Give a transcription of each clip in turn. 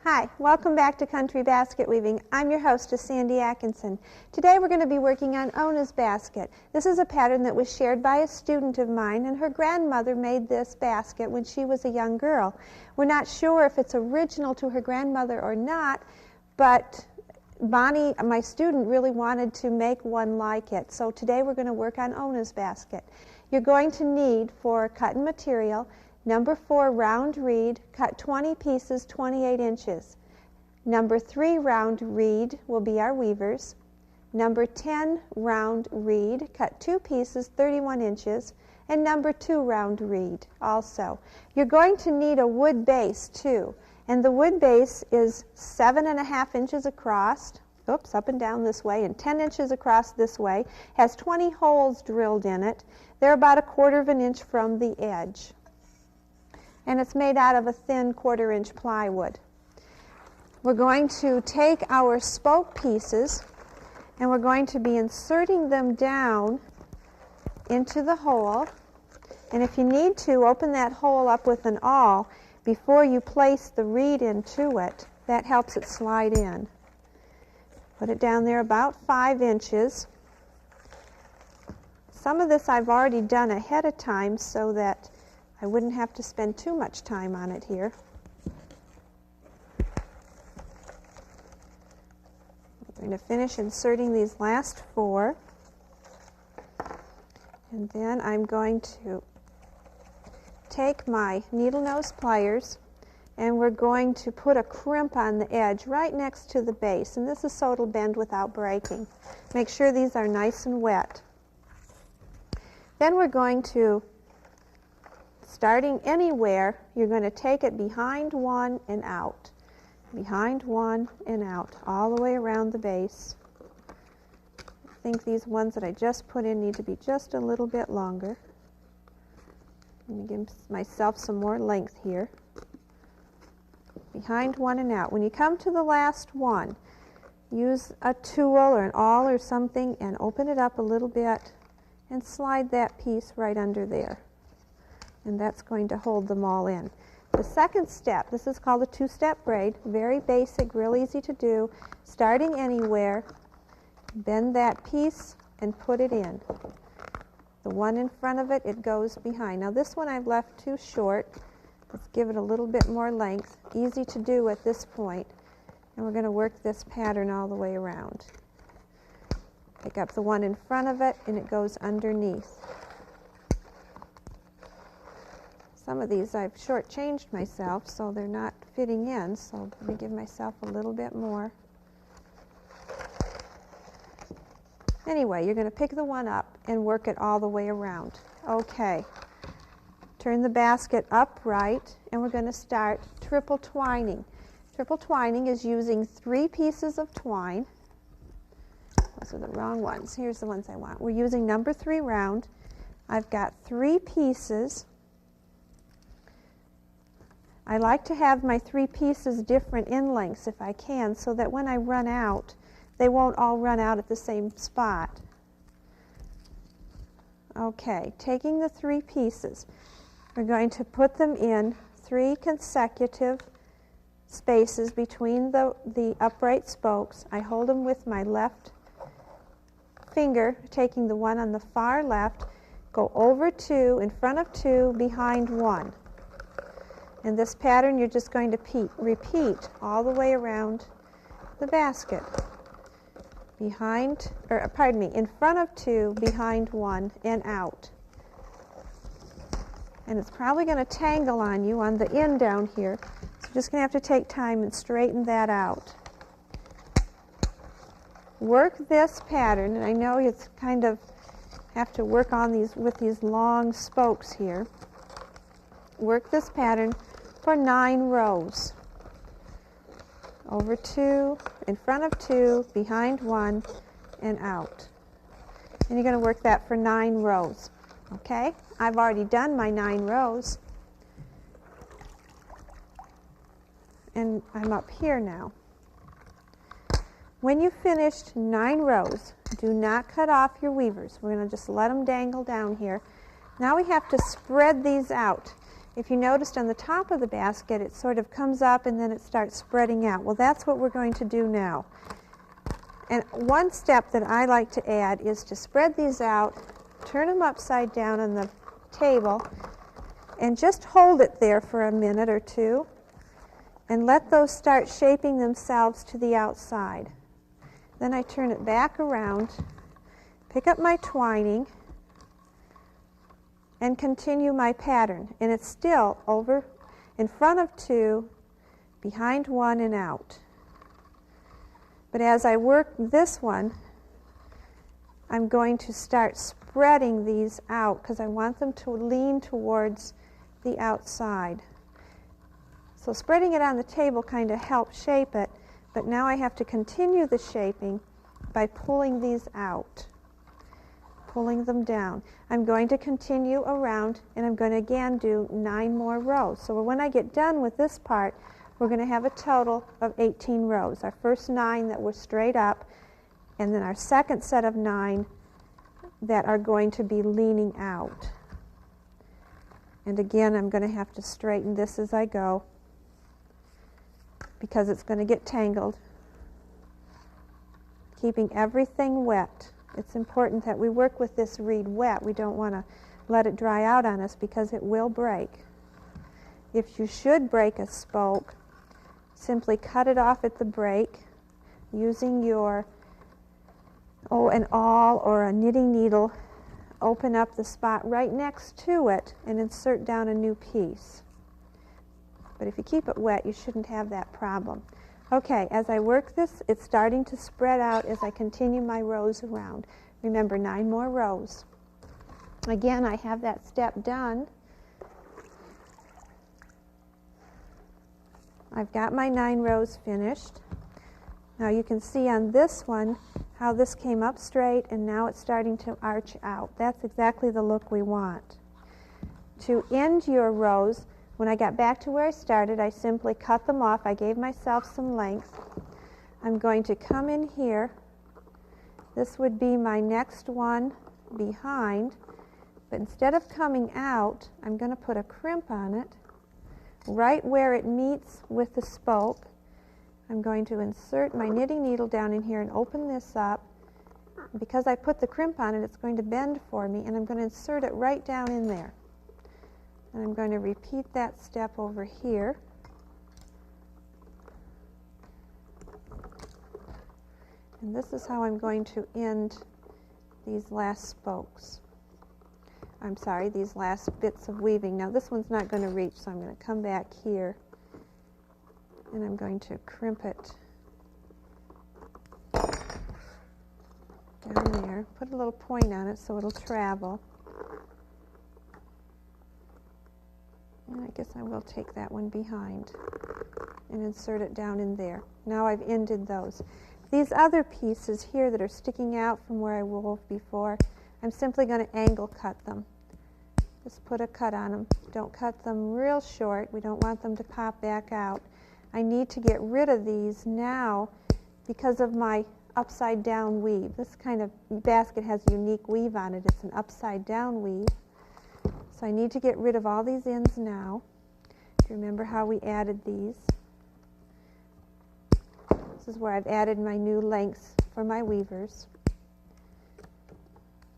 Hi, welcome back to Country Basket Weaving. I'm your hostess, Sandy Atkinson. Today we're going to be working on Ona's basket. This is a pattern that was shared by a student of mine, and her grandmother made this basket when she was a young girl. We're not sure if it's original to her grandmother or not, but Bonnie, my student, really wanted to make one like it. So today we're going to work on Ona's basket. You're going to need, for cotton material, number 4 round reed, cut 20 pieces, 28 inches. Number 3 round reed will be our weavers. Number 10 round reed, cut 2 pieces, 31 inches. And number 2 round reed also. You're going to need a wood base too. And the wood base is 7.5 inches across, oops, up and down this way, and 10 inches across this way. Has 20 holes drilled in it. They're about 1/4 inch from the edge. And it's made out of a thin 1/4 inch plywood. We're going to take our spoke pieces and we're going to be inserting them down into the hole. And if you need to, open that hole up with an awl before you place the reed into it. That helps it slide in. Put it down there about 5 inches. Some of this I've already done ahead of time so that I wouldn't have to spend too much time on it here. I'm going to finish inserting these last 4. And then I'm going to take my needle nose pliers and we're going to put a crimp on the edge right next to the base. And this is so it'll bend without breaking. Make sure these are nice and wet. Then we're going to, starting anywhere, you're going to take it behind one and out. Behind one and out, all the way around the base. I think these ones that I just put in need to be just a little bit longer. Let me give myself some more length here. Behind one and out. When you come to the last one, use a tool or an awl or something and open it up a little bit and slide that piece right under there. And that's going to hold them all in. The second step, this is called a two-step braid, very basic, real easy to do. Starting anywhere, bend that piece and put it in. The one in front of it, it goes behind. Now this one I've left too short. Let's give it a little bit more length. Easy to do at this point. And we're going to work this pattern all the way around. Pick up the one in front of it and it goes underneath. Some of these I've shortchanged myself so they're not fitting in, so let me give myself a little bit more. Anyway, you're going to pick the one up and work it all the way around. Okay. Turn the basket upright and we're going to start triple twining. Triple twining is using 3 pieces of twine. Those are the wrong ones. Here's the ones I want. We're using number 3 round. I've got 3 pieces. I like to have my 3 pieces different in lengths if I can, so that when I run out, they won't all run out at the same spot. Okay, taking the 3 pieces, we're going to put them in 3 consecutive spaces between the upright spokes. I hold them with my left finger, taking the one on the far left, go over 2, in front of 2, behind 1. In this pattern, you're just going to repeat all the way around the basket. Behind, or pardon me, in front of 2, behind 1, and out. And it's probably going to tangle on you on the end down here, so you're just going to have to take time and straighten that out. Work this pattern, and I know it's kind of have to work on these with these long spokes here. Work this pattern for 9 rows. Over 2, in front of 2, behind 1, and out. And you're going to work that for 9 rows. Okay? I've already done my 9 rows. And I'm up here now. When you've finished 9 rows, do not cut off your weavers. We're going to just let them dangle down here. Now we have to spread these out. If you noticed on the top of the basket, it sort of comes up and then it starts spreading out. Well, that's what we're going to do now. And one step that I like to add is to spread these out, turn them upside down on the table, and just hold it there for a minute or two, and let those start shaping themselves to the outside. Then I turn it back around, pick up my twining, and continue my pattern. And it's still over in front of two, behind one, and out. But as I work this one, I'm going to start spreading these out because I want them to lean towards the outside. So spreading it on the table kind of helps shape it, but now I have to continue the shaping by pulling these out, pulling them down. I'm going to continue around, and I'm going to again do 9 more rows. So when I get done with this part, we're going to have a total of 18 rows. Our first 9 that were straight up, and then our second set of 9 that are going to be leaning out. And again, I'm going to have to straighten this as I go because it's going to get tangled. Keeping everything wet. It's important that we work with this reed wet. We don't want to let it dry out on us because it will break. If you should break a spoke, simply cut it off at the break using your an awl or a knitting needle. Open up the spot right next to it and insert down a new piece. But if you keep it wet, you shouldn't have that problem. Okay, as I work this, it's starting to spread out as I continue my rows around. Remember, 9 more rows. Again, I have that step done. I've got my 9 rows finished. Now you can see on this one how this came up straight and now it's starting to arch out. That's exactly the look we want. To end your rows, when I got back to where I started, I simply cut them off. I gave myself some length. I'm going to come in here. This would be my next one behind, but instead of coming out, I'm going to put a crimp on it right where it meets with the spoke. I'm going to insert my knitting needle down in here and open this up. Because I put the crimp on it, it's going to bend for me, and I'm going to insert it right down in there. And I'm going to repeat that step over here. And this is how I'm going to end these last spokes. I'm sorry, these last bits of weaving. Now this one's not going to reach, so I'm going to come back here and I'm going to crimp it down there. Put a little point on it so it'll travel. And I guess I will take that one behind and insert it down in there. Now I've ended those. These other pieces here that are sticking out from where I wove before, I'm simply going to angle cut them. Just put a cut on them. Don't cut them real short. We don't want them to pop back out. I need to get rid of these now because of my upside down weave. This kind of basket has unique weave on it. It's an upside down weave. So I need to get rid of all these ends now. Do you remember how we added these? This is where I've added my new lengths for my weavers.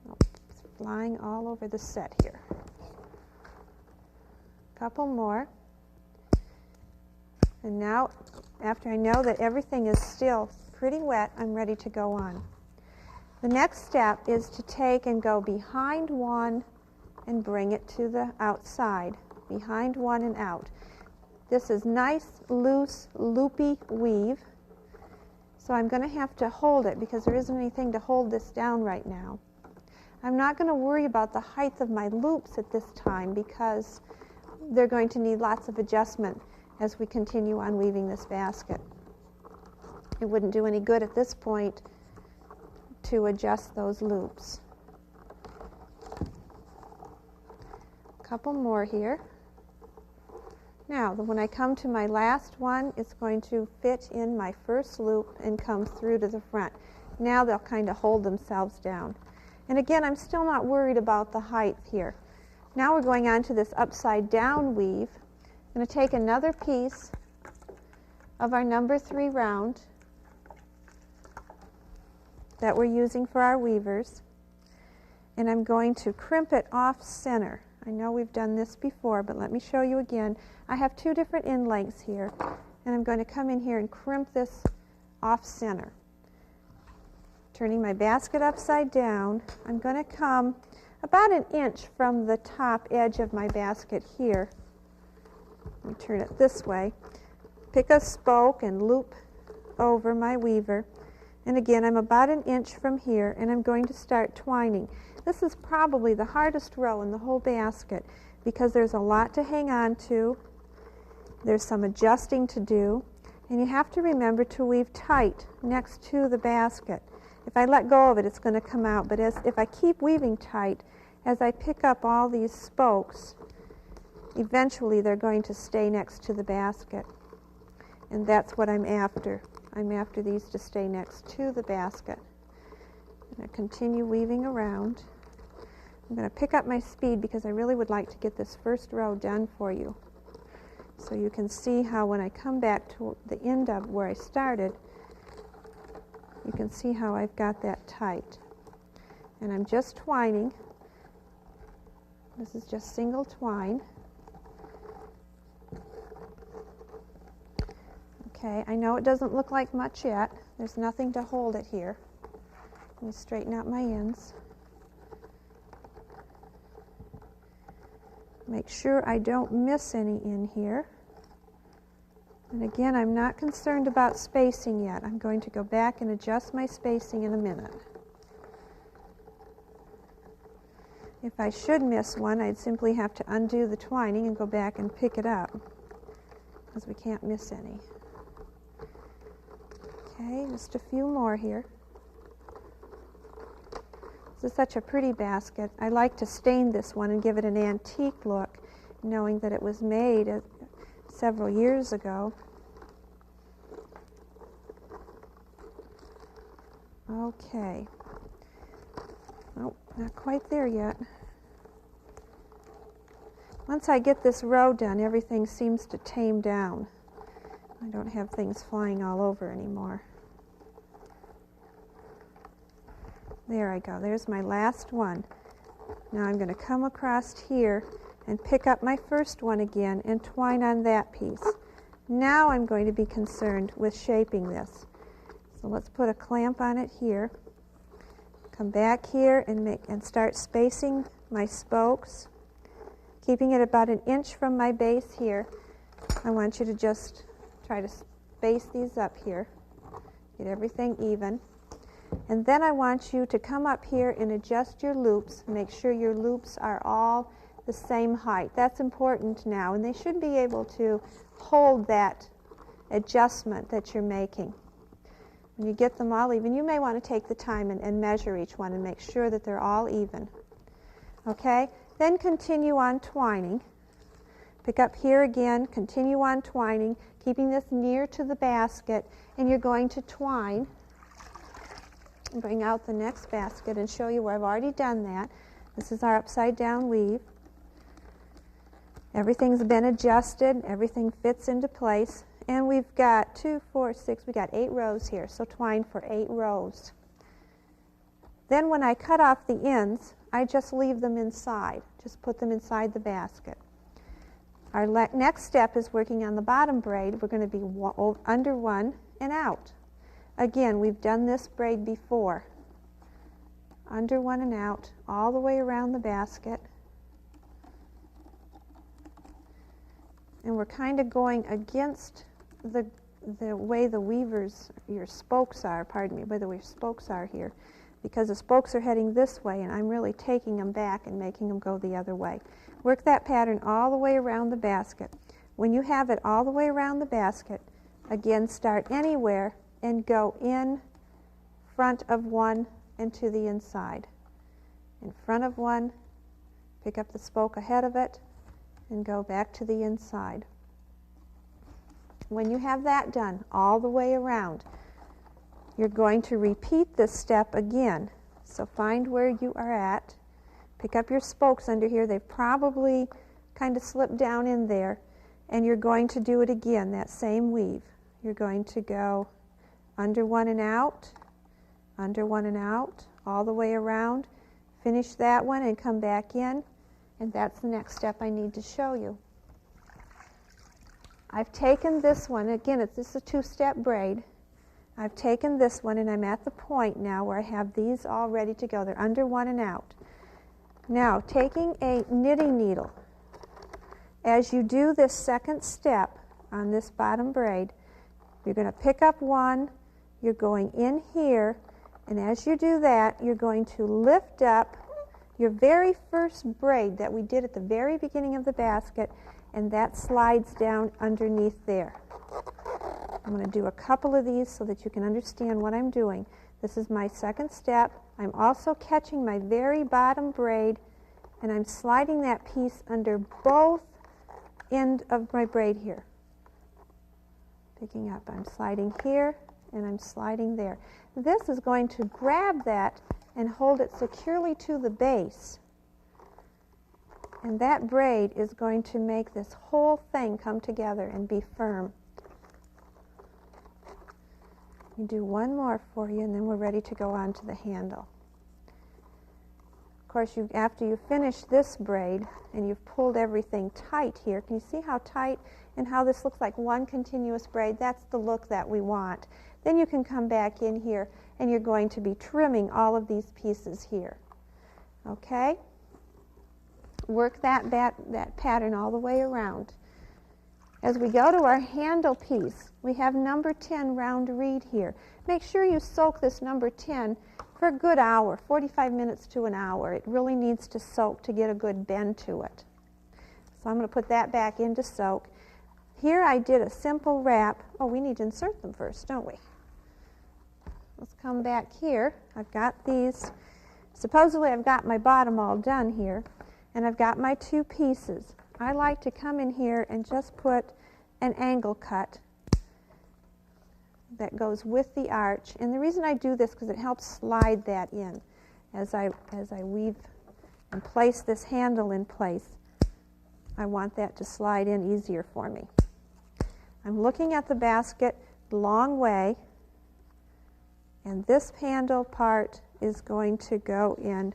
Oh, it's flying all over the set here. Couple more. And now, after I know that everything is still pretty wet, I'm ready to go on. The next step is to take and go behind one and bring it to the outside. Behind one and out. This is nice, loose, loopy weave. So I'm going to have to hold it because there isn't anything to hold this down right now. I'm not going to worry about the height of my loops at this time because they're going to need lots of adjustment as we continue on weaving this basket. It wouldn't do any good at this point to adjust those loops. A couple more here. Now, when I come to my last one, it's going to fit in my first loop and come through to the front. Now they'll kind of hold themselves down. And again, I'm still not worried about the height here. Now we're going on to this upside down weave. I'm going to take another piece of our number 3 round that we're using for our weavers, and I'm going to crimp it off center. I know we've done this before, but let me show you again. I have 2 different end lengths here, and I'm going to come in here and crimp this off center. Turning my basket upside down, I'm going to come about 1 inch from the top edge of my basket here. Let me turn it this way. Pick a spoke and loop over my weaver. And again, I'm about 1 inch from here, and I'm going to start twining. This is probably the hardest row in the whole basket because there's a lot to hang on to. There's some adjusting to do, and you have to remember to weave tight next to the basket. If I let go of it, it's going to come out, but if I keep weaving tight, as I pick up all these spokes, eventually they're going to stay next to the basket. And that's what I'm after. I'm after these to stay next to the basket. I'm going to continue weaving around. I'm going to pick up my speed because I really would like to get this first row done for you. So you can see how when I come back to the end of where I started, you can see how I've got that tight. And I'm just twining. This is just single twine. Okay, I know it doesn't look like much yet. There's nothing to hold it here. Let me straighten out my ends. Make sure I don't miss any in here. And again, I'm not concerned about spacing yet. I'm going to go back and adjust my spacing in a minute. If I should miss one, I'd simply have to undo the twining and go back and pick it up, because we can't miss any. Okay, just a few more here. This is such a pretty basket. I like to stain this one and give it an antique look, knowing that it was made several years ago. Okay. Oh, not quite there yet. Once I get this row done, everything seems to tame down. I don't have things flying all over anymore. There I go. There's my last one. Now I'm going to come across here and pick up my first one again and twine on that piece. Now I'm going to be concerned with shaping this. So let's put a clamp on it here. Come back here and start spacing my spokes, keeping it about 1 inch from my base here. I want you to just try to space these up here, get everything even. And then I want you to come up here and adjust your loops. Make sure your loops are all the same height. That's important now, and they should be able to hold that adjustment that you're making. When you get them all even, you may want to take the time and measure each one and make sure that they're all even. Okay? Then continue on twining. Pick up here again, continue on twining, keeping this near to the basket, and you're going to twine. Bring out the next basket and show you where I've already done that. This is our upside down weave. Everything's been adjusted, everything fits into place, and we've got 2, 4, 6, we got 8 rows here, so twine for 8 rows. Then when I cut off the ends, I just leave them inside, just put them inside the basket. Our next step is working on the bottom braid. We're going to be under one and out. Again, we've done this braid before. Under one and out, all the way around the basket. And we're kind of going against the way the weavers, your spokes are, pardon me, by the way your spokes are here, because the spokes are heading this way, and I'm really taking them back and making them go the other way. Work that pattern all the way around the basket. When you have it all the way around the basket, again, start anywhere and go in front of one and to the inside. In front of one, pick up the spoke ahead of it, and go back to the inside. When you have that done all the way around, you're going to repeat this step again. So find where you are at, Pick up your spokes under here. They've probably kind of slipped down in there. And you're going to do it again, that same weave. You're going to go under one and out, under one and out, all the way around. Finish that one and come back in. And that's the next step I need to show you. I've taken this one, again, this is a two-step braid. I've taken this one and I'm at the point now where I have these all ready to go. They're under one and out. Now, taking a knitting needle, as you do this second step on this bottom braid, you're going to pick up one, you're going in here, and as you do that, you're going to lift up your very first braid that we did at the very beginning of the basket, and that slides down underneath there. I'm going to do a couple of these so that you can understand what I'm doing. This is my second step. I'm also catching my very bottom braid, and I'm sliding that piece under both ends of my braid here. Picking up, I'm sliding here, and I'm sliding there. This is going to grab that and hold it securely to the base. And that braid is going to make this whole thing come together and be firm. We do one more for you, and then we're ready to go on to the handle. Of course, after you finish this braid and you've pulled everything tight here, can you see how tight and how this looks like one continuous braid? That's the look that we want. Then you can come back in here and you're going to be trimming all of these pieces here. Okay? Work that pattern all the way around. As we go to our handle piece, we have number 10 round reed here. Make sure you soak this number 10 for a good hour, 45 minutes to an hour. It really needs to soak to get a good bend to it. So I'm going to put that back in to soak. Here I did a simple wrap. Oh, we need to insert them first, don't we? Let's come back here. I've got these. Supposedly I've got my bottom all done here, and I've got my two pieces. I like to come in here and just put an angle cut that goes with the arch. And the reason I do this because it helps slide that in as I weave and place this handle in place. I want that to slide in easier for me. I'm looking at the basket the long way, and this handle part is going to go in.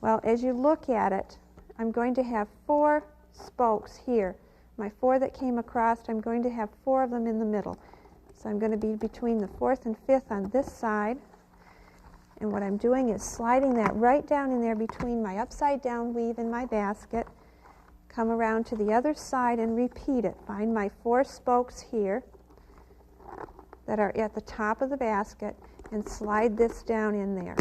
Well, as you look at it, I'm going to have 4 spokes here. My 4 that came across, I'm going to have 4 of them in the middle. So I'm going to be between the 4th and 5th on this side. And what I'm doing is sliding that right down in there between my upside down weave and my basket. Come around to the other side and repeat it. Find my 4 spokes here that are at the top of the basket and slide this down in there.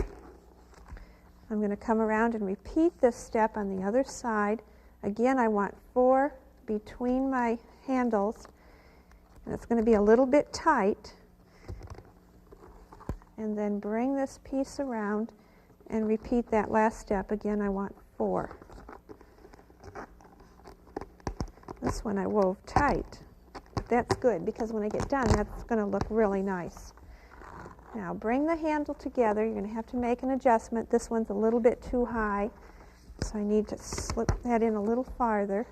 I'm going to come around and repeat this step on the other side. Again, I want 4 between my handles, and it's going to be a little bit tight. And then bring this piece around and repeat that last step. Again, I want 4. This one I wove tight, but that's good because when I get done, that's going to look really nice. Now bring the handle together. You're going to have to make an adjustment. This one's a little bit too high, so I need to slip that in a little farther.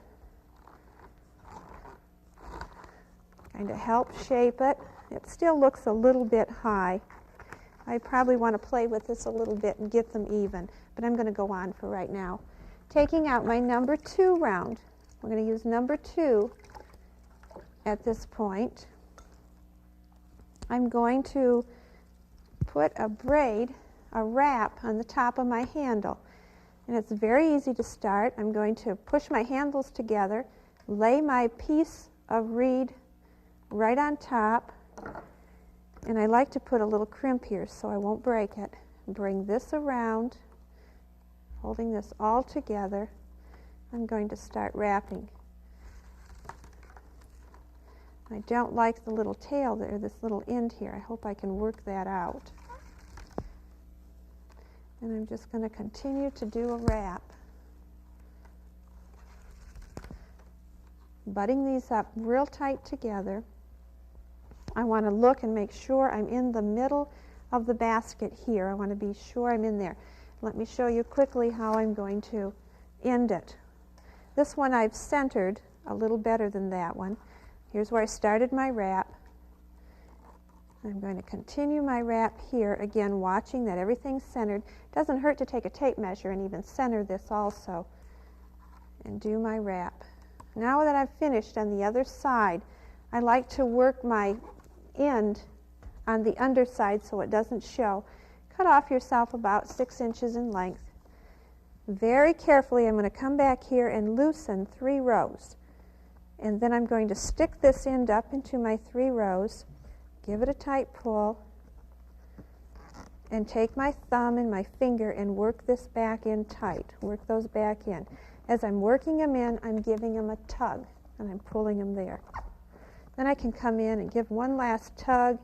Kind of help shape it. It still looks a little bit high. I probably want to play with this a little bit and get them even, but I'm going to go on for right now. Taking out my number 2 round. We're going to use number 2 at this point. I'm going to put a braid, a wrap on the top of my handle. And it's very easy to start. I'm going to push my handles together, lay my piece of reed right on top, and I like to put a little crimp here so I won't break it. Bring this around, holding this all together. I'm going to start wrapping. I don't like the little tail there, this little end here. I hope I can work that out. And I'm just going to continue to do a wrap. Butting these up real tight together. I want to look and make sure I'm in the middle of the basket here. I want to be sure I'm in there. Let me show you quickly how I'm going to end it. This one I've centered a little better than that one. Here's where I started my wrap. I'm going to continue my wrap here, again watching that everything's centered. It doesn't hurt to take a tape measure and even center this also, and do my wrap. Now that I've finished on the other side, I like to work my end on the underside so it doesn't show. Cut off yourself about 6 inches in length. Very carefully I'm going to come back here and loosen 3 rows. And then I'm going to stick this end up into my 3 rows, give it a tight pull, and take my thumb and my finger and work this back in tight. Work those back in. As I'm working them in, I'm giving them a tug, and I'm pulling them there. Then I can come in and give one last tug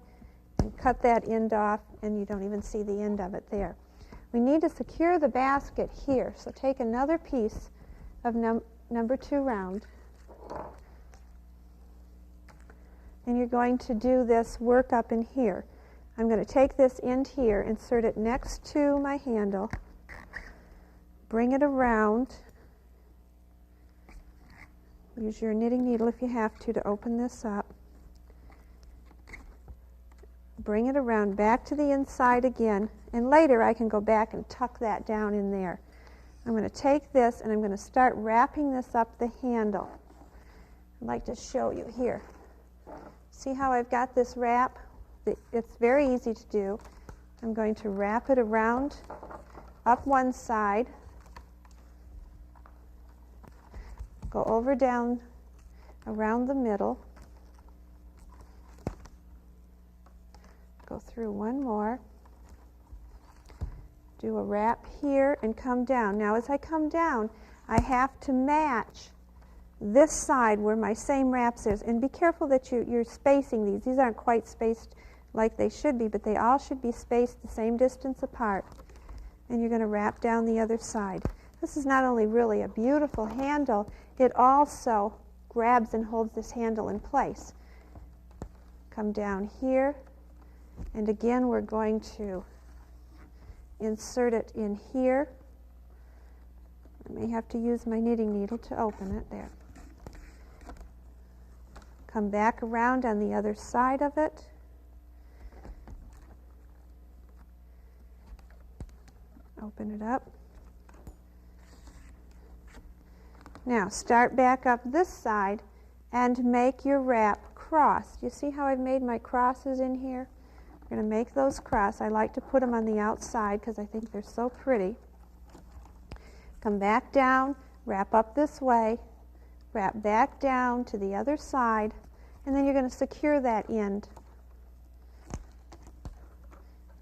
and cut that end off, and you don't even see the end of it there. We need to secure the basket here, so take another piece of number 2 round, and you're going to do this work up in here. I'm going to take this end here, insert it next to my handle, bring it around. Use your knitting needle if you have to open this up. Bring it around back to the inside again, and later I can go back and tuck that down in there. I'm going to take this and I'm going to start wrapping this up the handle. I'd like to show you here. See how I've got this wrap? It's very easy to do. I'm going to wrap it around up one side, go over down around the middle, go through one more, do a wrap here and come down. Now as I come down, I have to match this side where my same wraps is, and be careful that you're spacing these. These aren't quite spaced like they should be, but they all should be spaced the same distance apart. And you're going to wrap down the other side. This is not only really a beautiful handle, it also grabs and holds this handle in place. Come down here, and again we're going to insert it in here. I may have to use my knitting needle to open it there. Come back around on the other side of it. Open it up. Now start back up this side and make your wrap cross. You see how I've made my crosses in here? I'm going to make those cross. I like to put them on the outside because I think they're so pretty. Come back down, wrap up this way, wrap back down to the other side, and then you're going to secure that end.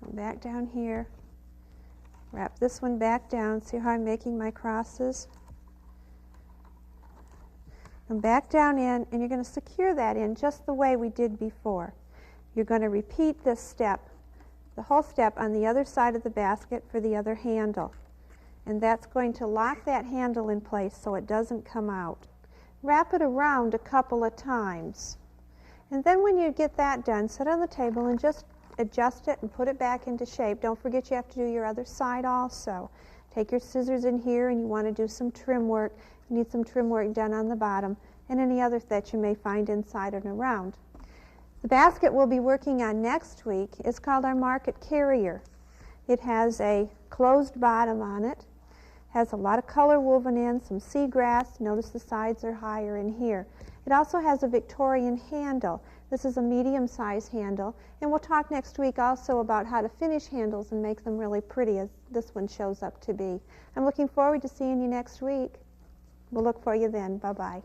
Come back down here, wrap this one back down. See how I'm making my crosses? Come back down in, and you're going to secure that in just the way we did before. You're going to repeat this step, the whole step on the other side of the basket for the other handle. And that's going to lock that handle in place so it doesn't come out. Wrap it around a couple of times. And then when you get that done, sit on the table and just adjust it and put it back into shape. Don't forget you have to do your other side also. Take your scissors in here and you want to do some trim work. You need some trim work done on the bottom and any others that you may find inside and around. The basket we'll be working on next week is called our market carrier. It has a closed bottom on it, has a lot of color woven in, some seagrass. Notice the sides are higher in here. It also has a Victorian handle. This is a medium-sized handle, and we'll talk next week also about how to finish handles and make them really pretty as this one shows up to be. I'm looking forward to seeing you next week. We'll look for you then. Bye-bye.